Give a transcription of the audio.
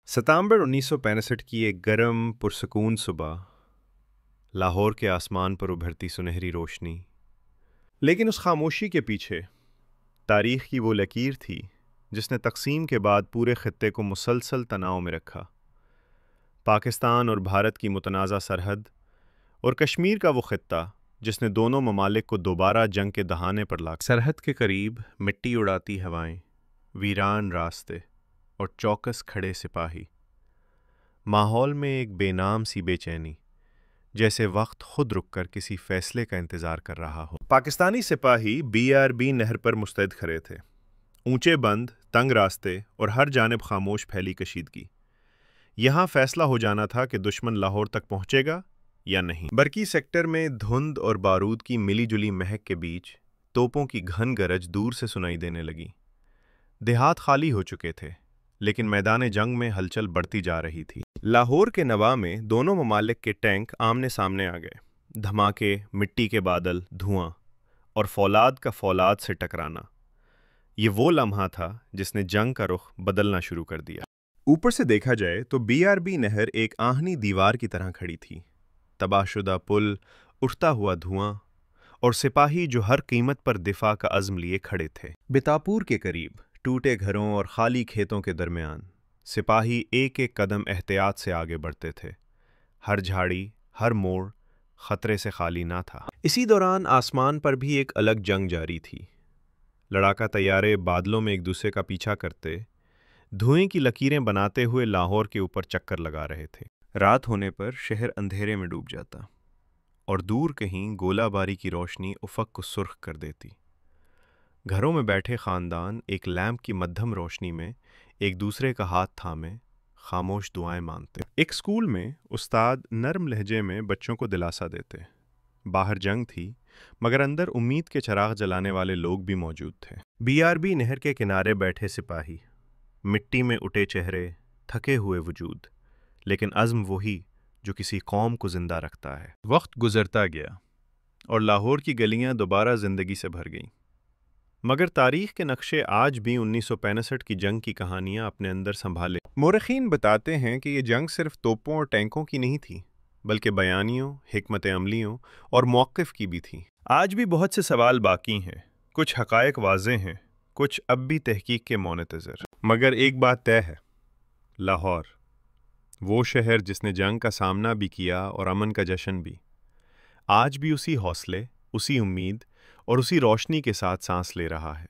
ستمبر 1965 کی ایک گرم پرسکون صبح، لاہور کے آسمان پر ابھرتی سنہری روشنی، لیکن اس خاموشی کے پیچھے تاریخ کی وہ لکیر تھی جس نے تقسیم کے بعد پورے خطے کو مسلسل تناؤ میں رکھا۔ پاکستان اور بھارت کی متنازع سرحد اور کشمیر کا وہ خطہ جس نے دونوں ممالک کو دوبارہ جنگ کے دہانے پر لا سرحد کے قریب مٹی اڑاتی ہوائیں، ویران راستے اور چوکس کھڑے سپاہی، ماحول میں ایک بے نام سی بے چینی، جیسے وقت خود رک کر کسی فیصلے کا انتظار کر رہا ہو۔ پاکستانی سپاہی BRB نہر پر مستعد کھڑے تھے، اونچے بند، تنگ راستے اور ہر جانب خاموش پھیلی کشیدگی۔ یہاں فیصلہ ہو جانا تھا کہ دشمن لاہور تک پہنچے گا یا نہیں۔ برقی سیکٹر میں دھند اور بارود کی ملی جلی مہک کے بیچ توپوں کی گھن گرج دور سے سنائی دینے لگی۔ دیہات خالی ہو چکے تھے، لیکن میدان جنگ میں ہلچل بڑھتی جا رہی تھی۔ لاہور کے نواح میں دونوں ممالک کے ٹینک آمنے سامنے آ گئے، دھماکے، مٹی کے بادل، دھواں اور فولاد کا فولاد سے ٹکرانا۔ یہ وہ لمحہ تھا جس نے جنگ کا رخ بدلنا شروع کر دیا۔ اوپر سے دیکھا جائے تو BRB نہر ایک آہنی دیوار کی طرح کھڑی تھی، تباہ شدہ پل، اٹھتا ہوا دھواں اور سپاہی جو ہر قیمت پر دفاع کا عزم لیے کھڑے تھے۔ بیتاپور کے قریب ٹوٹے گھروں اور خالی کھیتوں کے درمیان سپاہی ایک ایک قدم احتیاط سے آگے بڑھتے تھے۔ ہر جھاڑی، ہر موڑ خطرے سے خالی نہ تھا۔ اسی دوران آسمان پر بھی ایک الگ جنگ جاری تھی۔ لڑاکا طیارے بادلوں میں ایک دوسرے کا پیچھا کرتے، دھوئیں کی لکیریں بناتے ہوئے لاہور کے اوپر چکر لگا رہے تھے۔ رات ہونے پر شہر اندھیرے میں ڈوب جاتا اور دور کہیں گولہ باری کی روشنی افق کو سرخ کر دیتی۔ گھروں میں بیٹھے خاندان ایک لیمپ کی مدھم روشنی میں ایک دوسرے کا ہاتھ تھامے خاموش دعائیں مانگتے۔ ایک اسکول میں استاد نرم لہجے میں بچوں کو دلاسا دیتے۔ باہر جنگ تھی، مگر اندر امید کے چراغ جلانے والے لوگ بھی موجود تھے۔ BRB نہر کے کنارے بیٹھے سپاہی، مٹی میں اٹے چہرے، تھکے ہوئے وجود، لیکن عزم وہی جو کسی قوم کو زندہ رکھتا ہے۔ وقت گزرتا گیا اور لاہور کی گلیاں دوبارہ زندگی سے بھر گئیں، مگر تاریخ کے نقشے آج بھی 1965 کی جنگ کی کہانیاں اپنے اندر سنبھالے۔ مورخین بتاتے ہیں کہ یہ جنگ صرف توپوں اور ٹینکوں کی نہیں تھی، بلکہ بیانیوں، حکمت عملیوں اور موقف کی بھی تھی۔ آج بھی بہت سے سوال باقی ہیں، کچھ حقائق واضح ہیں، کچھ اب بھی تحقیق کے منتظر۔ مگر ایک بات طے ہے، لاہور، وہ شہر جس نے جنگ کا سامنا بھی کیا اور امن کا جشن بھی، آج بھی اسی حوصلے، اسی امید اور اسی روشنی کے ساتھ سانس لے رہا ہے۔